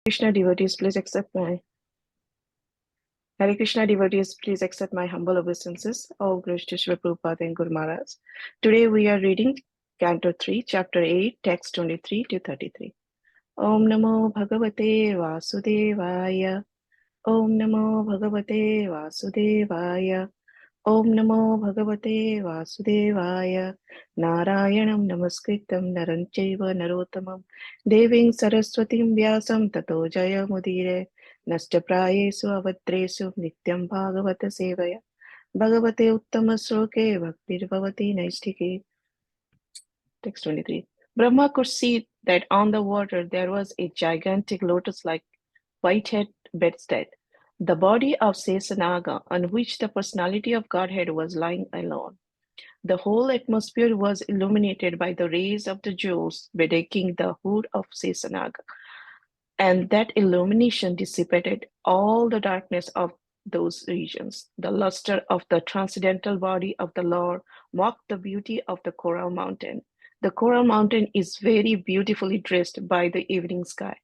Krishna devotees, please accept my Hare Krishna devotees, please accept my humble obeisances. All glories to Srila Prabhupada and Guru Maharaj. Today we are reading Canto 3, Chapter 8, Text 23 to 33. Om Namo Bhagavate Vasudevaya. Om Namo Bhagavate Vasudevaya. Om Namo Bhagavate Vasudevaya. Narayanam Namaskritam Naranchaiva Narottamam Deving Saraswatim Vyasam Tato Jaya Mudire Nashtaprayesu Avadresu Nityam Bhagavata Sevaya Bhagavate Uttama Sloke Bhaktir Bhavati Naistike. Text 23. Brahma could see that on the water there was a gigantic lotus-like white-head bedstead, the body of Sesanaga, on which the personality of Godhead was lying alone. The whole atmosphere was illuminated by the rays of the jewels bedecking the hood of Sesanaga, and that illumination dissipated all the darkness of those regions. The luster of the transcendental body of the Lord mocked the beauty of the coral mountain. The coral mountain is very beautifully dressed by the evening sky.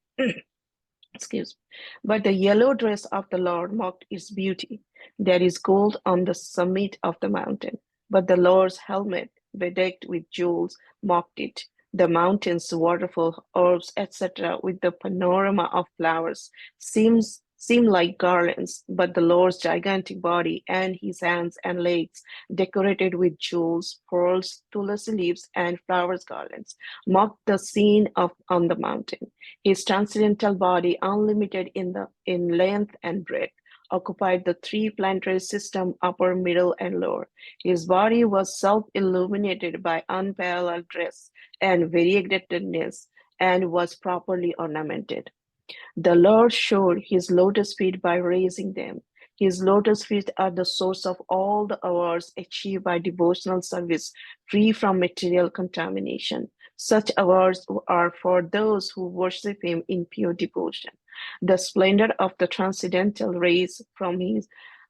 Excuse me. But the yellow dress of the Lord mocked its beauty. There is gold on the summit of the mountain, but the Lord's helmet, bedecked with jewels, mocked it. The mountains, waterfall, herbs, etc., with the panorama of flowers, seem like garlands, but the Lord's gigantic body and his hands and legs, decorated with jewels, pearls, tulasi leaves, and flowers garlands, mocked the scene on the mountain. His transcendental body, unlimited in length and breadth, occupied the three planetary system, upper, middle, and lower. His body was self-illuminated by unparalleled dress and variegatedness, and was properly ornamented. The Lord showed his lotus feet by raising them. His lotus feet are the source of all the awards achieved by devotional service, free from material contamination. Such awards are for those who worship him in pure devotion. The splendor of the transcendental rays from his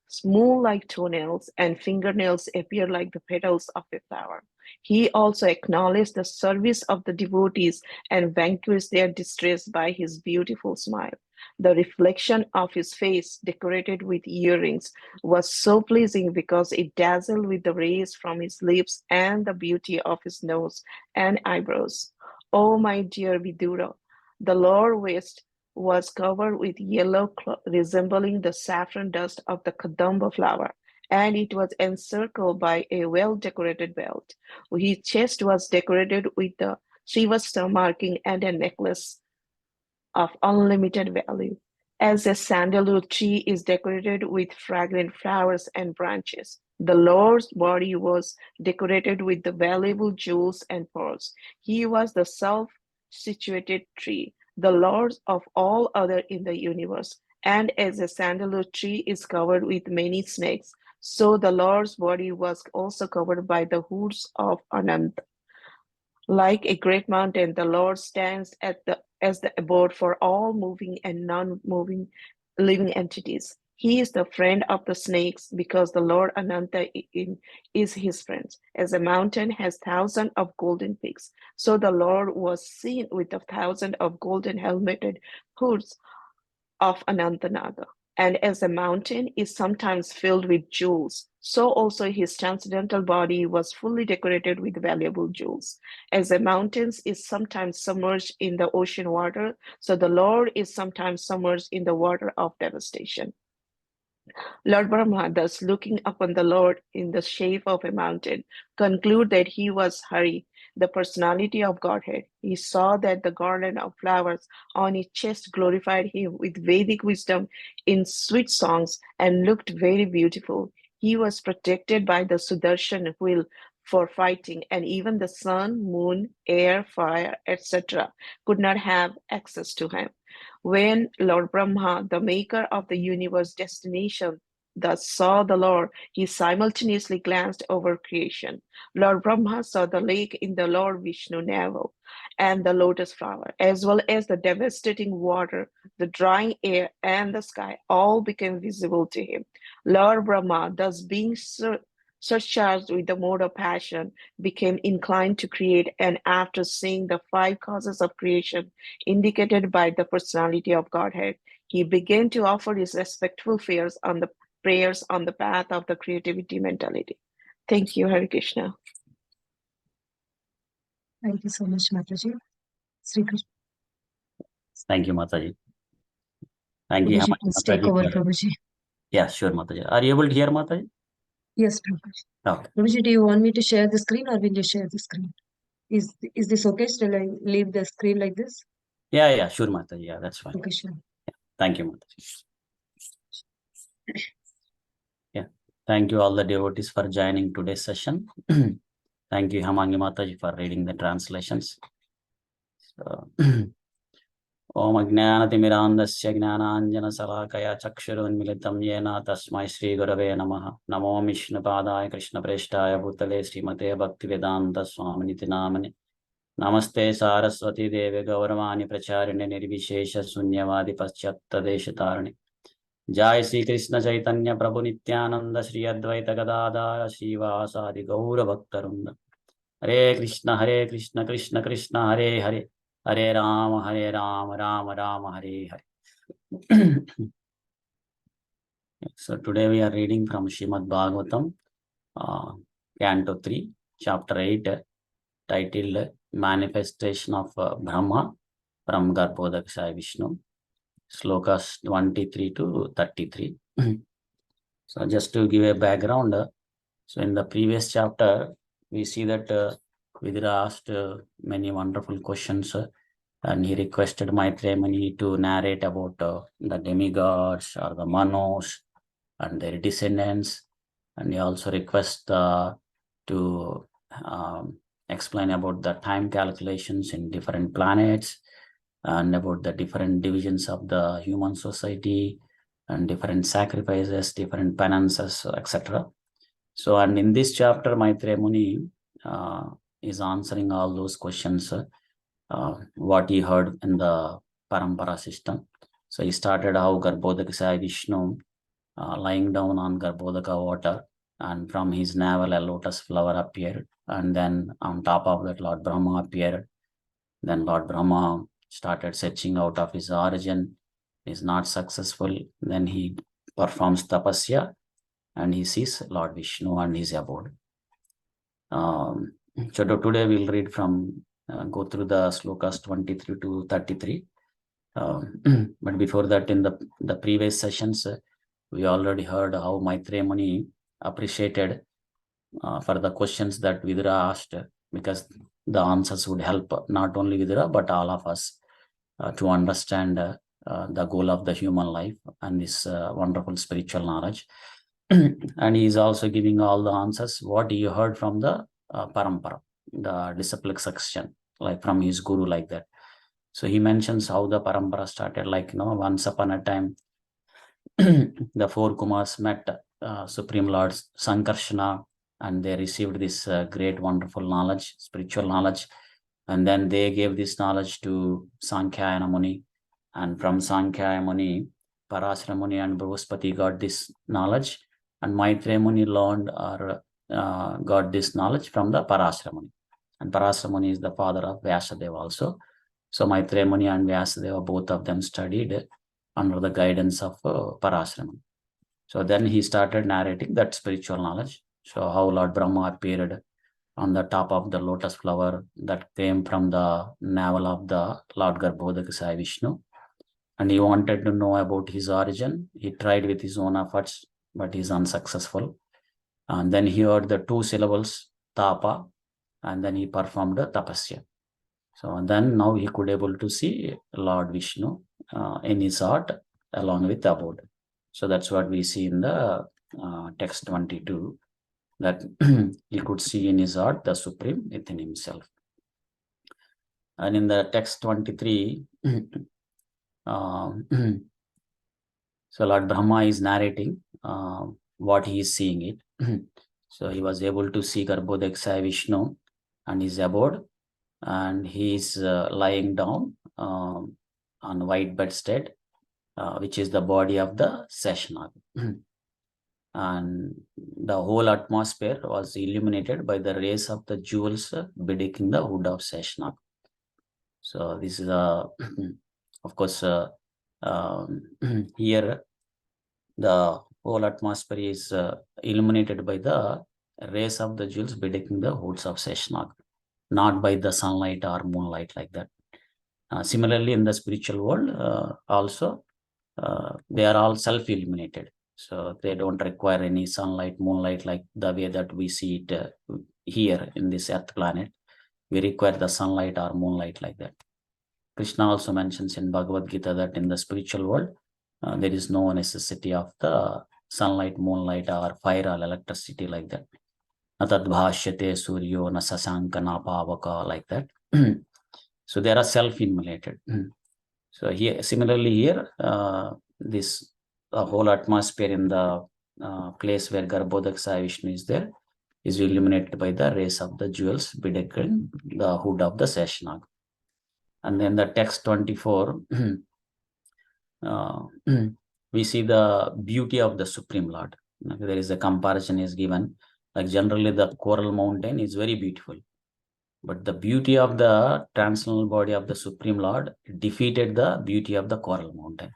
smooth-like toenails and fingernails appear like the petals of a flower. He also acknowledged the service of the devotees and vanquished their distress by his beautiful smile. The reflection of his face, decorated with earrings, was so pleasing because it dazzled with the rays from his lips and the beauty of his nose and eyebrows. Oh, my dear Vidura, the lower waist was covered with yellow cloth resembling the saffron dust of the kadamba flower, and it was encircled by a well-decorated belt. His chest was decorated with the Srivasta marking and a necklace of unlimited value. As a sandalwood tree is decorated with fragrant flowers and branches, the Lord's body was decorated with the valuable jewels and pearls. He was the self-situated tree, the Lord of all other in the universe. And as a sandalwood tree is covered with many snakes, so the Lord's body was also covered by the hoods of Ananta. Like a great mountain, the Lord stands as the abode for all moving and non-moving living entities. He is the friend of the snakes because the Lord Ananta is his friend. As a mountain has thousands of golden peaks, so the Lord was seen with a thousand of golden helmeted hoods of Anantanaga. And as a mountain is sometimes filled with jewels, so also his transcendental body was fully decorated with valuable jewels. As a mountain is sometimes submerged in the ocean water, so the Lord is sometimes submerged in the water of devastation. Lord Brahma, thus looking upon the Lord in the shape of a mountain, concluded that he was Hari, the personality of Godhead. He saw that the garland of flowers on his chest glorified him with Vedic wisdom in sweet songs and looked very beautiful. He was protected by the Sudarshan wheel for fighting, and even the sun, moon, air, fire, etc., could not have access to him. When Lord Brahma, the maker of the universe destination, thus saw the Lord, he simultaneously glanced over creation. Lord Brahma saw the lake in the Lord Vishnu navel and the lotus flower, as well as the devastating water, the drying air, and the sky, all became visible to him. Lord Brahma, thus being surcharged with the mode of passion, became inclined to create, and after seeing the 5 causes of creation indicated by the personality of Godhead, he began to offer his respectful prayers on the path of the creativity mentality. Thank you, Hare Krishna. Thank you so much, Mataji. Sri Krishna. Thank you, Mataji. Thank you, Prabhuji, please take over, Prabhuji. Yeah, sure, Mataji. Are you able to hear, Mataji? Yes, Prabhuji. Okay. Prabhuji, do you want me to share the screen or will you share the screen? Is this okay? Shall I leave the screen like this? Yeah, sure, Mataji. Yeah, that's fine. Okay, sure. Yeah. Thank you, Mataji. Yeah. Thank you all the devotees for joining today's session. Thank you, Hamangi Mataji, for reading the translations. So, Om Ajnanatimirandasya Gnananjana Chakshurunmilitam Yena Tasmai Shri Gurave Namaha Namo Vishnupadaya Krishna Preshtaya Bhutale Srimate Bhaktivedanta Swaminiti Namane Namaste Saraswati Devi Gauravani Pracharine Nirvishesha Sunyavadi Paschatta Deshatarane Jai Sri Krishna Chaitanya Prabhu Nityananda Sri Advaita Gadadara Srivasadi Gaura Bhaktarunda Hare Krishna Krishna Krishna Hare Hare Hare Rama Rama Rama Hare Hare. So today we are reading from Srimad Bhagavatam, Canto 3, Chapter 8, titled Manifestation of Brahma from Garbhodakshaya Vishnu, Slokas 23 to 33. So just to give a background, so in the previous chapter, we see that Vidura asked many wonderful questions and he requested Maitreya Muni to narrate about the demigods or the manos and their descendants, and he also requests to explain about the time calculations in different planets and about the different divisions of the human society and different sacrifices, different penances, etc. So, and in this chapter, Maitreya Muni is answering all those questions, what he heard in the Parampara system. So he started how Garbhodakshaya Vishnu lying down on Garbhodaka water, and from his navel a lotus flower appeared, and then on top of that Lord Brahma appeared. Then Lord Brahma started searching out of his origin, is not successful. Then he performs tapasya and he sees Lord Vishnu and his abode. So today we'll read from, go through the slokas 23 to 33. But before that, in the previous sessions, we already heard how Maitreya Muni appreciated for the questions that Vidura asked, because the answers would help not only Vidura but all of us to understand the goal of the human life and this wonderful spiritual knowledge. And he is also giving all the answers what he heard from the parampara, the disciplic section, like from his guru, like that. So he mentions how the parampara started, like, once upon a time the 4 Kumars met Supreme Lord Sankarshana, and they received this great wonderful knowledge, spiritual knowledge, and then they gave this knowledge to Sankhya Muni, and from Sankhya Muni, Parashara Muni and Brihaspati got this knowledge, and Maitreya Muni learned or got this knowledge from the Parashara Muni, and Parashara Muni is the father of Vyasadeva also. So Maitreya Muni and Vyasadeva, both of them studied under the guidance of Parashara Muni. So then he started narrating that spiritual knowledge. So how Lord Brahma appeared on the top of the lotus flower that came from the navel of the Lord Garbhodakshaya Vishnu. And he wanted to know about his origin. He tried with his own efforts, but he's unsuccessful. And then he heard the 2 syllables, tapa, and then he performed the tapasya. So then now he could able to see Lord Vishnu in his heart along with the abode. So that's what we see in the text 22, that he could see in his heart the Supreme within himself. And in the text 23, so Lord Brahma is narrating what he is seeing it. So he was able to see Garbhodakshaya Vishnu and his abode, and he is lying down on white bedstead, which is the body of the Seshanag. and the whole atmosphere was illuminated by the rays of the jewels bedecking the hood of Seshnag. So this is of course, here the whole atmosphere is illuminated by the rays of the jewels bedecking the hoods of Seshnag, not by the sunlight or moonlight like that. Similarly, in the spiritual world, also they are all self-illuminated. So they don't require any sunlight, moonlight like the way that we see it here in this earth planet. We require the sunlight or moonlight like that. Krishna also mentions in Bhagavad Gita that in the spiritual world, there is no necessity of the sunlight, moonlight, or fire or electricity like that. Atadbhashyate suryo na sasanka na pavaka like that. So they are self-illuminated. So here, similarly here, this whole atmosphere in the place where Garbhodaksa Vishnu is there is illuminated by the rays of the jewels bedecking the hood of the Seshnag. And then the text 24, we see the beauty of the Supreme Lord. There is a comparison is given. Like generally the coral mountain is very beautiful, but the beauty of the transcendental body of the Supreme Lord defeated the beauty of the coral mountain.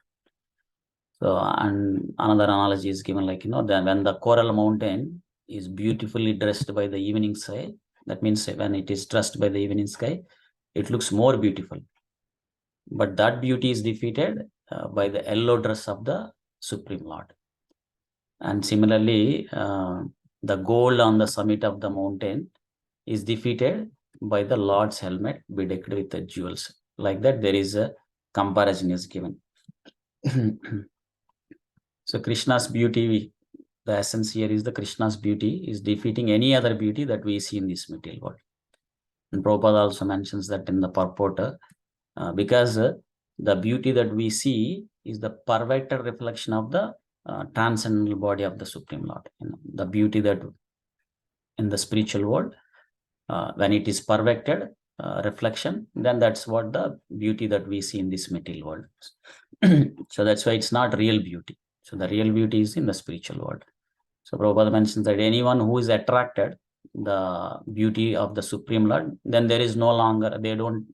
So, and another analogy is given, like, then when the coral mountain is beautifully dressed by the evening sky, that means when it is dressed by the evening sky, it looks more beautiful. But that beauty is defeated by the yellow dress of the Supreme Lord. And similarly, the gold on the summit of the mountain is defeated by the Lord's helmet bedecked with the jewels. Like that, there is a comparison is given. So Krishna's beauty, the essence here is the Krishna's beauty is defeating any other beauty that we see in this material world. And Prabhupada also mentions that in the purport, because the beauty that we see is the perfected reflection of the transcendental body of the Supreme Lord. The beauty that in the spiritual world, when it is perfected reflection, then that's what the beauty that we see in this material world. So that's why it's not real beauty. So the real beauty is in the spiritual world. So Prabhupada mentions that anyone who is attracted the beauty of the Supreme Lord, then there is no longer, they don't,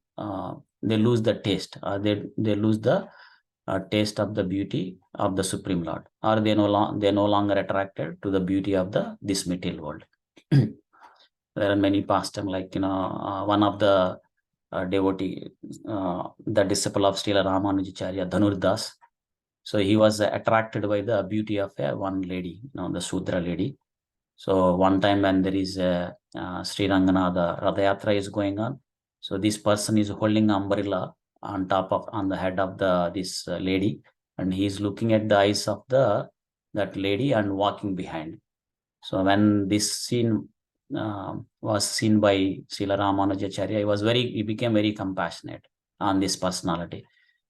they lose the taste, or they lose the taste of the beauty of the Supreme Lord, or they're no longer attracted to the beauty of this material world. There are many pastimes, like, one of the devotee, the disciple of Srila Ramanujacharya, Dhanurdas. So he was attracted by the beauty of one lady, the Sudra lady. So one time when there is a Sri Ranganatha Radhayatra is going on, so this person is holding an umbrella on the head of this lady, and he is looking at the eyes of that lady and walking behind. So when this scene was seen by Srila Ramanujacharya, he became very compassionate on this personality.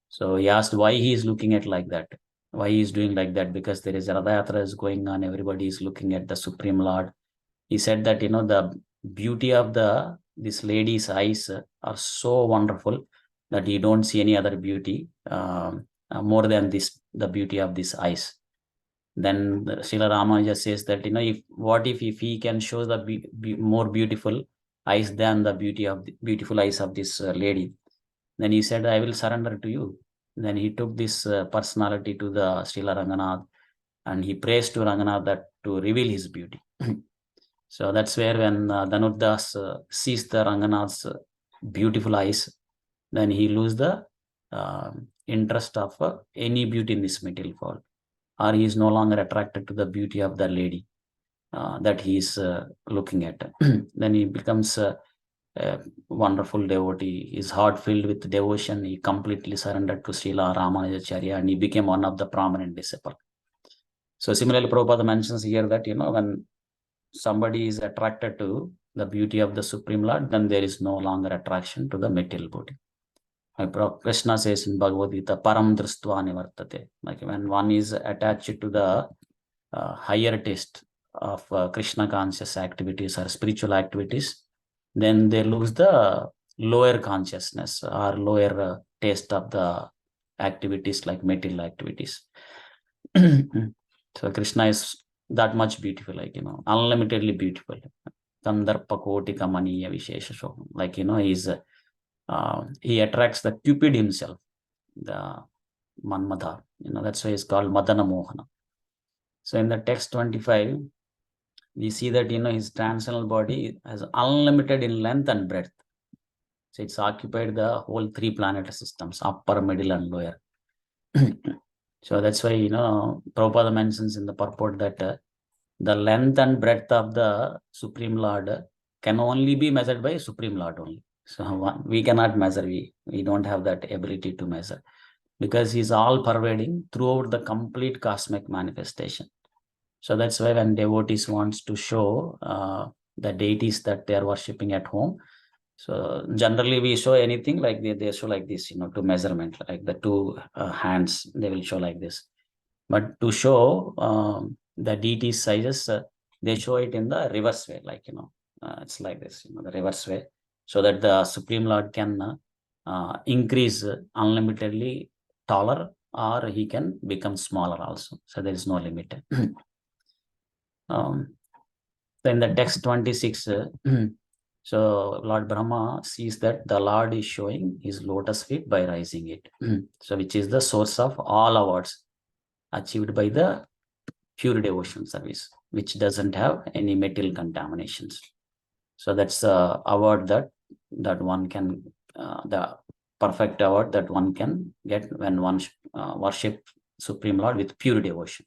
So he asked why he is looking at like that, why he is doing like that, because there is a Radhayatra is going on, everybody is looking at the Supreme Lord. He said that, the beauty of this lady's eyes are so wonderful that you don't see any other beauty more than the beauty of these eyes. Then Srila Ramanuja says that, if he can show the more beautiful eyes than the beautiful eyes of this lady, then he said, I will surrender to you. Then he took this personality to the Srila Ranganath, and he prays to Ranganath that to reveal his beauty. So that's where when Dhanurdas sees the Ranganath's beautiful eyes, then he loses the interest of any beauty in this material world, or he is no longer attracted to the beauty of the lady that he is looking at. Then he becomes a wonderful devotee. His heart filled with devotion. He completely surrendered to Srila Ramanujacharya, and he became one of the prominent disciples. So similarly, Prabhupada mentions here that, when somebody is attracted to the beauty of the Supreme Lord, then there is no longer attraction to the material body. Like Krishna says in Bhagavad Gita, Param Dristva Nivartate. Like when one is attached to the higher taste of Krishna conscious activities or spiritual activities, then they lose the lower consciousness or lower taste of the activities like material activities. So Krishna is that much beautiful, like, unlimitedly beautiful. Kandarpa koti kamaniya vishesha shobham. Like, he attracts the Cupid himself, the Manmadha. That's why he's called Madana Mohana. So in the text 25, we see that, his transcendental body has unlimited in length and breadth. So it's occupied the whole 3 planetary systems, upper, middle, and lower. So that's why, Prabhupada mentions in the purport that the length and breadth of the Supreme Lord can only be measured by Supreme Lord only. So we cannot measure. We don't have that ability to measure, because he's all pervading throughout the complete cosmic manifestation. So that's why when devotees wants to show the deities that they are worshipping at home, so generally we show anything like they show like this, to measurement, like the 2 hands, they will show like this. But to show the deity sizes, they show it in the reverse way, like, it's like this, the reverse way, so that the Supreme Lord can increase unlimitedly taller, or he can become smaller also. So there is no limit. So in the text 26, so Lord Brahma sees that the Lord is showing his lotus feet by rising it. So which is the source of all awards achieved by the pure devotion service, which doesn't have any material contaminations. So that's the award that one can, the perfect award that one can get when one worship Supreme Lord with pure devotion.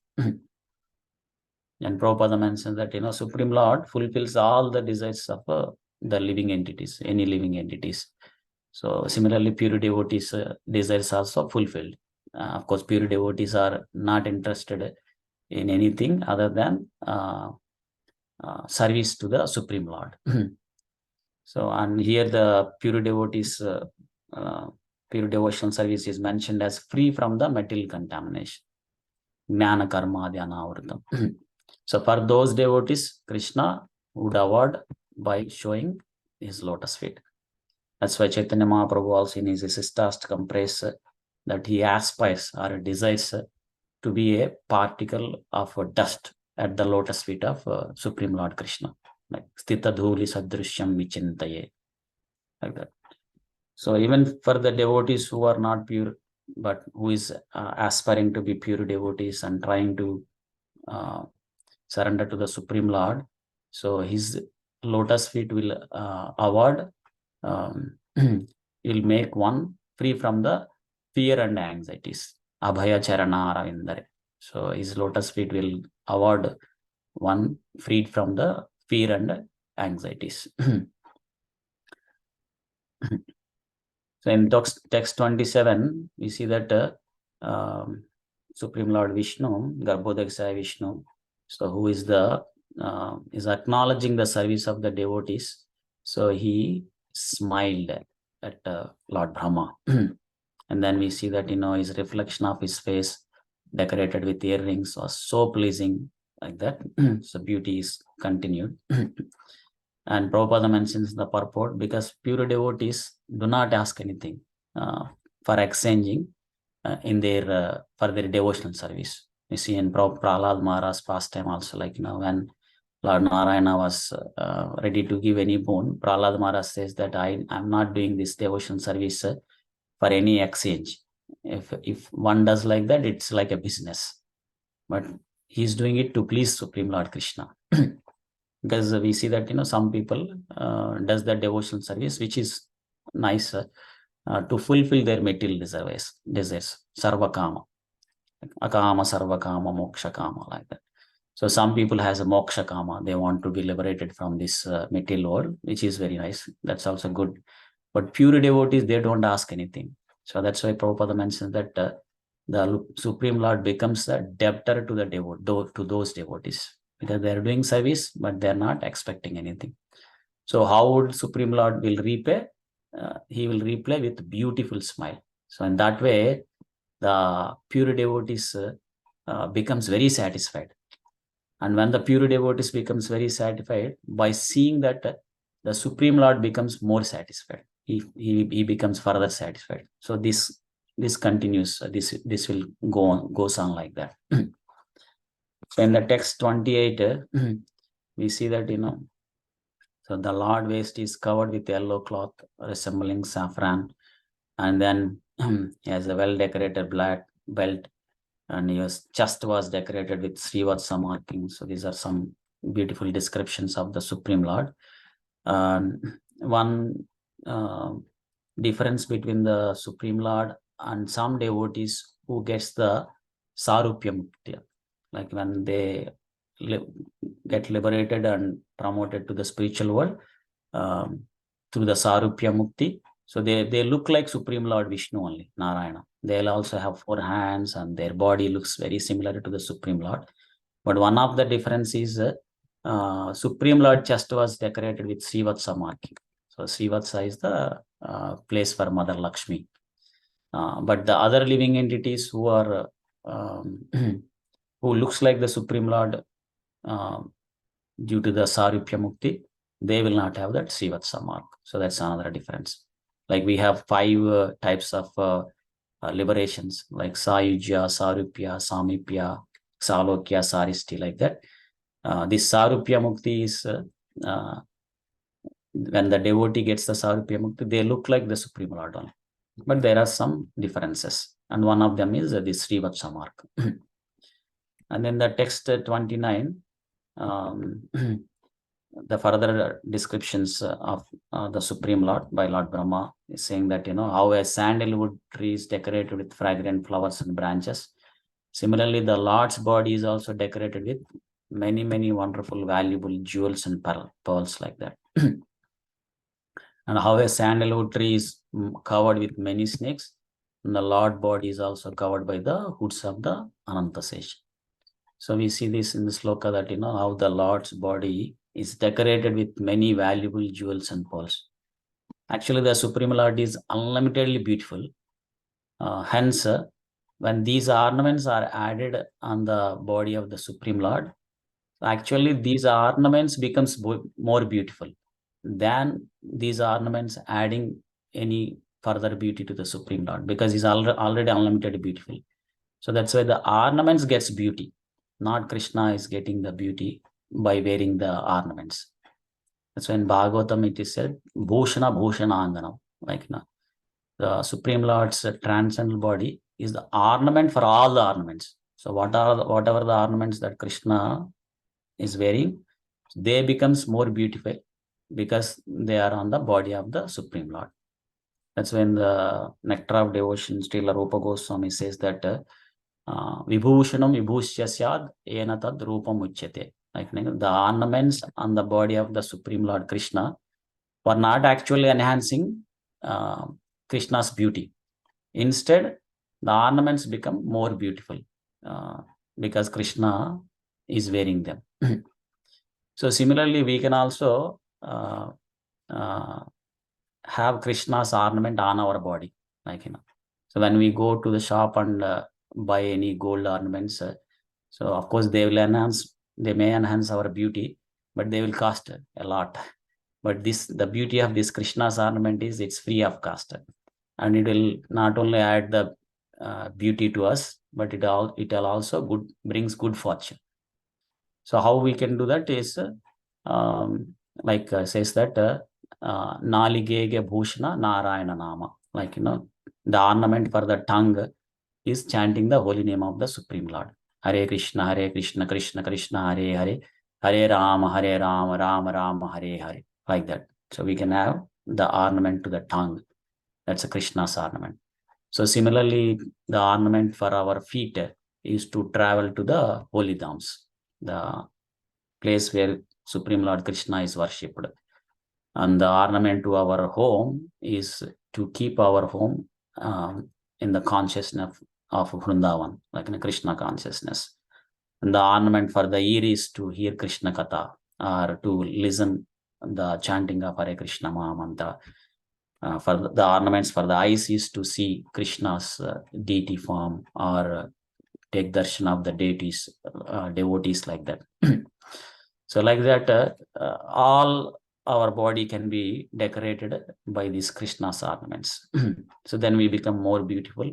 And Prabhupada mentions that, Supreme Lord fulfills all the desires of the living entities, any living entities. So similarly, pure devotees' desires also fulfilled. Of course, pure devotees are not interested in anything other than service to the Supreme Lord. So, and here the pure devotees, pure devotional service is mentioned as free from the material contamination. Jnana karma dhyana avritam. So for those devotees, Krishna would award by showing his lotus feet. That's why Chaitanya Mahaprabhu also in his Sistastakam prays that he aspires or desires to be a particle of dust at the lotus feet of Supreme Lord Krishna, like Sthita Dhuli Sadrishyam Vichintaye, like that. So even for the devotees who are not pure, but who is aspiring to be pure devotees and trying to surrender to the Supreme Lord, so his lotus feet will award, will make one free from the fear and anxieties. Abhaya Charana Ravindare. So his lotus feet will award one freed from the fear and anxieties. So in text 27, we see that Supreme Lord Vishnu, Garbhodakshaya Vishnu, so who is the is acknowledging the service of the devotees. So he smiled at Lord Brahma. And then we see that, his reflection of his face decorated with earrings was so pleasing, like that. So beauty is continued. And Prabhupada mentions the purport, because pure devotees do not ask anything for exchanging in their for their devotional service. You see in Prahlad Maharaj's pastime also, like, when Lord Narayana was ready to give any boon, Prahlad Maharaj says that I'm not doing this devotional service for any exchange. If one does like that, it's like a business. But he's doing it to please Supreme Lord Krishna. Because we see that, some people does the devotional service, which is nice, to fulfill their material desires, sarvakama, akama, sarvakama, moksha kama, like that. So some people has a moksha kama, they want to be liberated from this material world, which is very nice. That's also good. But pure devotees, they don't ask anything. So that's why Prabhupada mentions that the Supreme Lord becomes a debtor to the to those devotees, because they are doing service, but they are not expecting anything. So how would Supreme Lord will repay? He will repay with beautiful smile. So in that way, the pure devotees becomes very satisfied. And when the pure devotees becomes very satisfied, by seeing that the Supreme Lord becomes more satisfied. He becomes further satisfied. So this continues. This will goes on like that. So in the text 28, we see that, so the Lord waist is covered with yellow cloth resembling saffron, and then he has a well-decorated black belt, and his chest was decorated with Srivatsa markings. So these are some beautiful descriptions of the Supreme Lord. One difference between the Supreme Lord and some devotees who gets the Sarupya Mukti, like when they get liberated and promoted to the spiritual world through the Sarupya Mukti. So they look like Supreme Lord Vishnu only, Narayana. They'll also have 4 hands and their body looks very similar to the Supreme Lord. But one of the difference is Supreme Lord chest was decorated with Srivatsa marking. So Srivatsa is the place for Mother Lakshmi. But the other living entities who are who looks like the Supreme Lord due to the Sarupya Mukti, they will not have that Srivatsa mark. So that's another difference. Like we have 5 types of liberations, like Sayujya, Sarupya, Samipya, Salokya, Saristi, like that. This Sarupya Mukti is when the devotee gets the Sarupya Mukti, they look like the Supreme Lord only. But there are some differences, and one of them is the Srivatsa mark. And then the text 29, the further descriptions of the Supreme Lord by Lord Brahma is saying that, how a sandalwood tree is decorated with fragrant flowers and branches. Similarly, the Lord's body is also decorated with many, many wonderful, valuable jewels and pearls like that. And how a sandalwood tree is covered with many snakes, and the Lord body is also covered by the hoods of the Anantasesha. So we see this in the sloka that, how the Lord's body is decorated with many valuable jewels and pearls. Actually, the Supreme Lord is unlimitedly beautiful. Hence, when these ornaments are added on the body of the Supreme Lord, actually these ornaments becomes more beautiful than these ornaments adding any further beauty to the Supreme Lord, because he's already unlimited beautiful. So that's why the ornaments gets beauty, not Krishna is getting the beauty by wearing the ornaments. That's why in Bhagavatam it is said, Bhushana Bhushana Anganam, like the Supreme Lord's transcendental body is the ornament for all the ornaments. So whatever the ornaments that Krishna is wearing, they becomes more beautiful because they are on the body of the Supreme Lord. That's when the Nectar of Devotion, Srila Rupa Goswami says that Vibhushanam Vibhushya Syad Ena Tad Rupam Uchyate. Like the ornaments on the body of the Supreme Lord Krishna were not actually enhancing Krishna's beauty. Instead, the ornaments become more beautiful because Krishna is wearing them. So similarly, we can also have Krishna's ornament on our body, like So when we go to the shop and buy any gold ornaments, so of course they may enhance our beauty, but they will cost a lot. But the beauty of this Krishna's ornament is it's free of cost, and it will not only add the beauty to us, but it will also brings good fortune. So how we can do that is says that Naligege Bhushana Narayana Nama, like the ornament for the tongue is chanting the holy name of the Supreme Lord. Hare Krishna, Krishna Krishna, Hare Hare, Hare Rama, Rama Rama, Hare Hare, like that. So we can have the ornament to the tongue. That's a Krishna's ornament. So similarly, the ornament for our feet is to travel to the holy dhams, the place where Supreme Lord Krishna is worshipped. And the ornament to our home is to keep our home in the consciousness of Vrindavan, like in a Krishna consciousness. And the ornament for the ear is to hear Krishna Katha, or to listen the chanting of Hare Krishna Mahamantra. For the ornaments for the eyes is to see Krishna's deity form, or take darshan of the deities, devotees, like that. So like that, all our body can be decorated by these Krishna's ornaments. So then we become more beautiful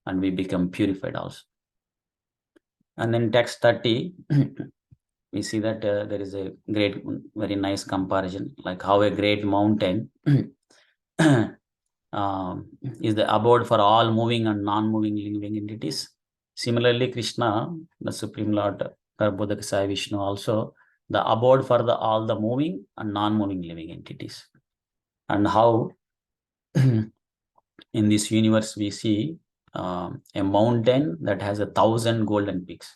and we become purified also. And then text 30, we see that there is a great, very nice comparison, like how a great mountain is the abode for all moving and non-moving living entities. Similarly, Krishna, the Supreme Lord, Garbhodaka Sai Vishnu, also the abode for all the moving and non-moving living entities. And how in this universe we see a mountain that has 1,000 golden peaks.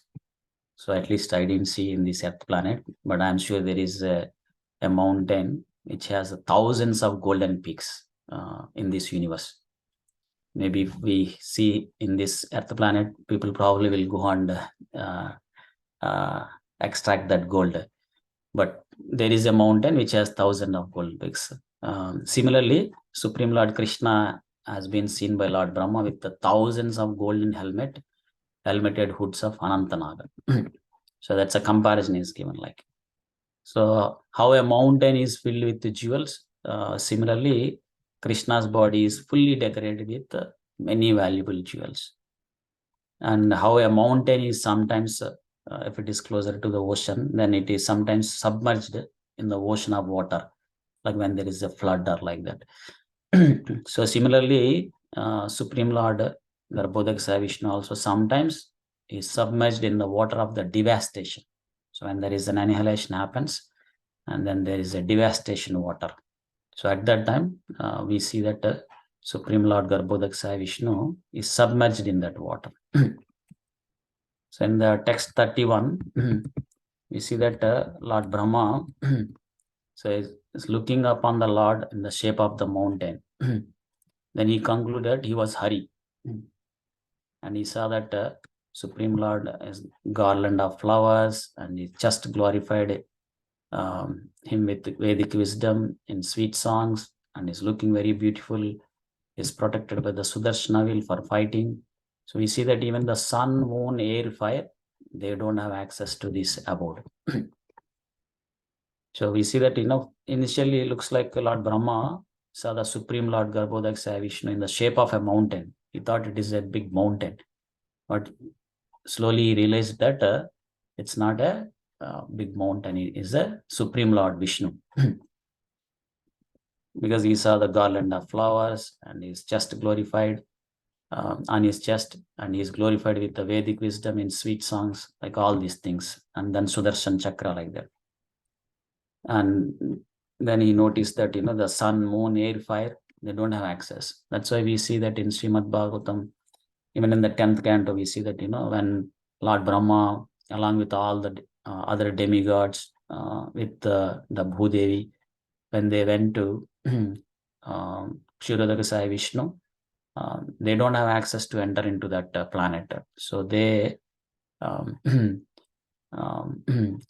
So at least I didn't see in this Earth planet, but I'm sure there is a mountain which has thousands of golden peaks in this universe. Maybe if we see in this Earth planet, people probably will go and extract that gold. But there is a mountain which has thousands of gold peaks. Similarly, Supreme Lord Krishna has been seen by Lord Brahma with the thousands of golden helmeted hoods of Anantanaga. So that's a comparison is given like. So how a mountain is filled with jewels, similarly, Krishna's body is fully decorated with many valuable jewels. And how a mountain is sometimes, if it is closer to the ocean, then it is sometimes submerged in the ocean of water, like when there is a flood or like that. So similarly, Supreme Lord Garbhodaka Sai Vishnu also sometimes is submerged in the water of the devastation. So when there is an annihilation happens, and then there is a devastation water. So at that time, we see that Supreme Lord Garbhodaka Sai Vishnu is submerged in that water. So in the text 31, we see that Lord Brahma so is looking upon the Lord in the shape of the mountain. Then he concluded he was Hari. And he saw that Supreme Lord is garland of flowers, and he just glorified him with Vedic wisdom in sweet songs, and is looking very beautiful, is protected by the Sudarshana wheel for fighting. So we see that even the sun, moon, air, fire, they don't have access to this abode. So we see that, initially it looks like Lord Brahma saw the Supreme Lord Garbhodaka Sai Vishnu in the shape of a mountain. He thought it is a big mountain, but slowly he realized that it's not a big mountain, it is a Supreme Lord Vishnu. Because he saw the garland of flowers, and he's just glorified on his chest, and he is glorified with the Vedic wisdom in sweet songs, like all these things, and then Sudarshan Chakra like that. And then he noticed that the sun, moon, air, fire, they don't have access. That's why we see that in Srimad Bhagavatam, even in the 10th canto, we see that when Lord Brahma, along with all the other demigods, with the Bhudevi, when they went to Kshirodaka Sai Vishnu, they don't have access to enter into that planet. So they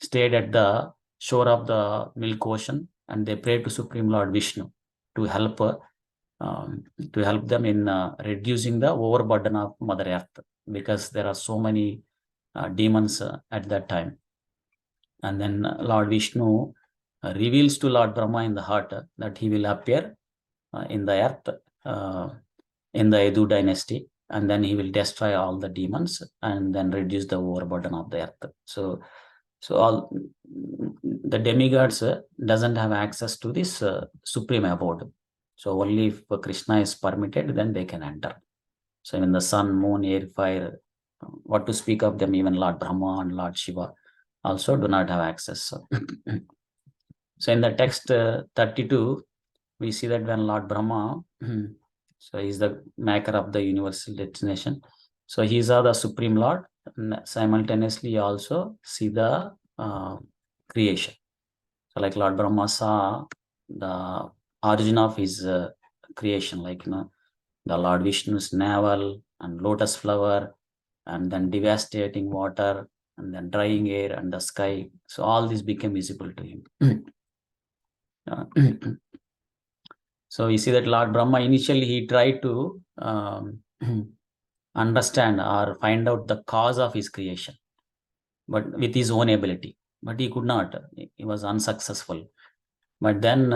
stayed at the shore of the Milk Ocean, and they prayed to Supreme Lord Vishnu to help them in reducing the overburden of Mother Earth, because there are so many demons at that time. And then Lord Vishnu reveals to Lord Brahma in the heart that he will appear in the earth in the Edu dynasty, and then he will destroy all the demons and then reduce the overburden of the earth. So all the demigods doesn't have access to this supreme abode. So only if Krishna is permitted, then they can enter. So even the sun, moon, air, fire, what to speak of them, even Lord Brahma and Lord Shiva also do not have access. So in the text 32, we see that when Lord Brahma, so he's the maker of the universal destination. So he saw the Supreme Lord, and simultaneously also see the creation. So like Lord Brahma saw the origin of his creation, like the Lord Vishnu's navel and lotus flower, and then devastating water, and then drying air and the sky. So all this became visible to him. So we see that Lord Brahma, initially he tried to understand or find out the cause of his creation, but with his own ability, but he could not. He was unsuccessful. But then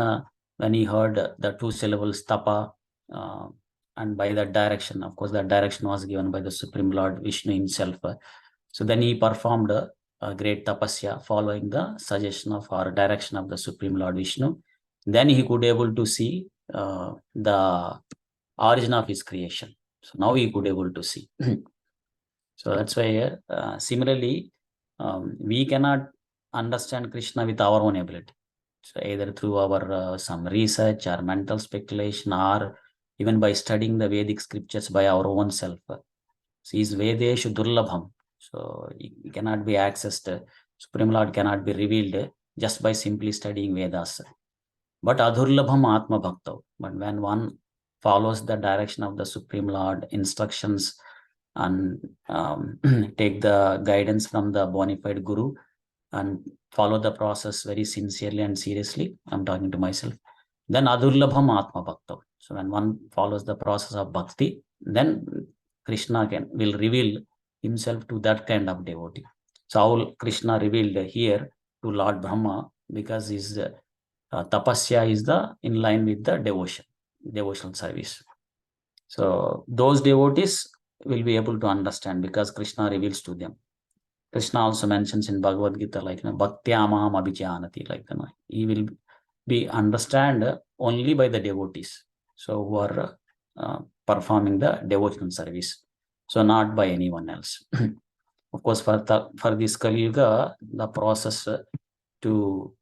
when he heard the two syllables tapa, and by that direction, of course, that direction was given by the Supreme Lord Vishnu himself. So then he performed a great tapasya following the suggestion of or direction of the Supreme Lord Vishnu. Then he could able to see the origin of his creation. So now he could able to see. So that's why here, similarly, we cannot understand Krishna with our own ability. So either through our some research or mental speculation, or even by studying the Vedic scriptures by our own self. So is Vedeshu Durlabham. So it cannot be accessed. Supreme Lord cannot be revealed just by simply studying Vedas. But Adurlabham Atma Bhakta. But when one follows the direction of the Supreme Lord, instructions, and take the guidance from the bona fide Guru and follow the process very sincerely and seriously, I'm talking to myself, then Adurlabham Atma Bhakta. So when one follows the process of bhakti, then Krishna will reveal himself to that kind of devotee. So how Krishna revealed here to Lord Brahma, because his tapasya is in line with the devotional service. So those devotees will be able to understand because Krishna reveals to them. Krishna also mentions in Bhagavad Gita, like, Bhaktyamam abhijanati, like, he will be understand only by the devotees. So who are performing the devotional service. So not by anyone else. Of course, for this Kali Yuga, the process to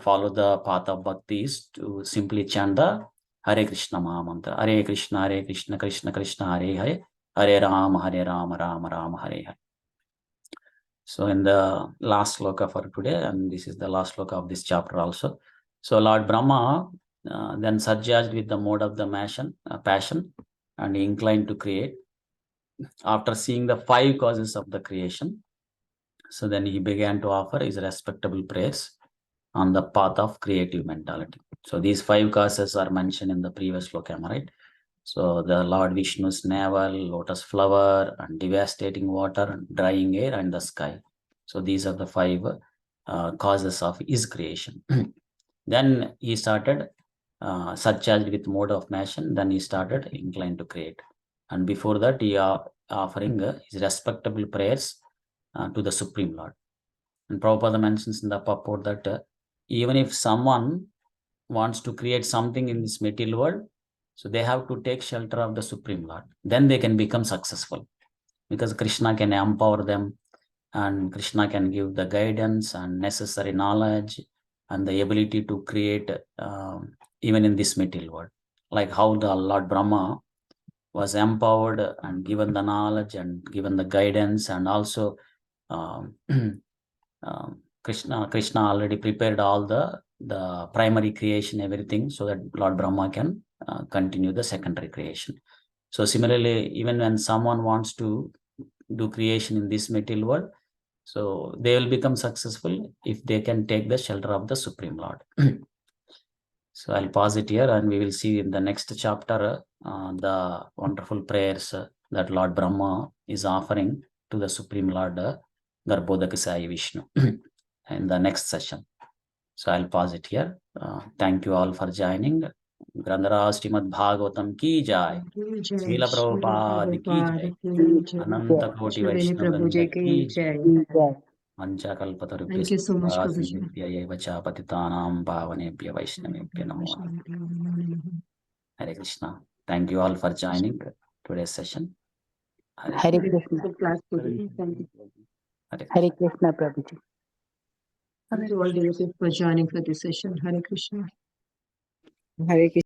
follow the path of bhakti is to simply chant the Hare Krishna Maha Mantra. Hare Krishna, Krishna Krishna, Hare Hare, Hare Rama, Rama Rama, Hare Hare. So in the last sloka for today, and this is the last sloka of this chapter also. So Lord Brahma then surcharged with the mode of the passion, and he inclined to create. After seeing the 5 causes of the creation, so then he began to offer his respectable prayers on the path of creative mentality. So these 5 causes are mentioned in the previous sloka, right? So the Lord Vishnu's navel, lotus flower, and devastating water, drying air, and the sky. So these are the 5 causes of his creation. Then he started surcharged with mode of passion. Then he started inclined to create. And before that, he offering his respectable prayers to the Supreme Lord. And Prabhupada mentions in the purport that even if someone wants to create something in this material world, so they have to take shelter of the Supreme Lord. Then they can become successful because Krishna can empower them, and Krishna can give the guidance and necessary knowledge and the ability to create even in this material world. Like how the Lord Brahma was empowered and given the knowledge and given the guidance, and also Krishna already prepared all the primary creation, everything, so that Lord Brahma can continue the secondary creation. So similarly, even when someone wants to do creation in this material world, so they will become successful if they can take the shelter of the Supreme Lord. So I'll pause it here, and we will see in the next chapter the wonderful prayers that Lord Brahma is offering to the Supreme Lord Garbhodaka Sai Vishnu in the next session. So I'll pause it here. Thank you all for joining. Grandharaj Srimad Bhagavatam ki jai. Srila Prabhupada ki jai. Ananta Koti Vaishnava ki jai. Mancha kalpatarubhya Thank you so much, Prabhuji. siddhya vacha patitanam bhavanebhya Vaishnavebhya namo. Hare Krishna. Thank you all for joining today's session. Hare Krishna. Good class, Prabhuji. Thank you. Hare Krishna, Prabhuji. Thank you all devotees for joining for this session. Hare Krishna. Hare Krishna.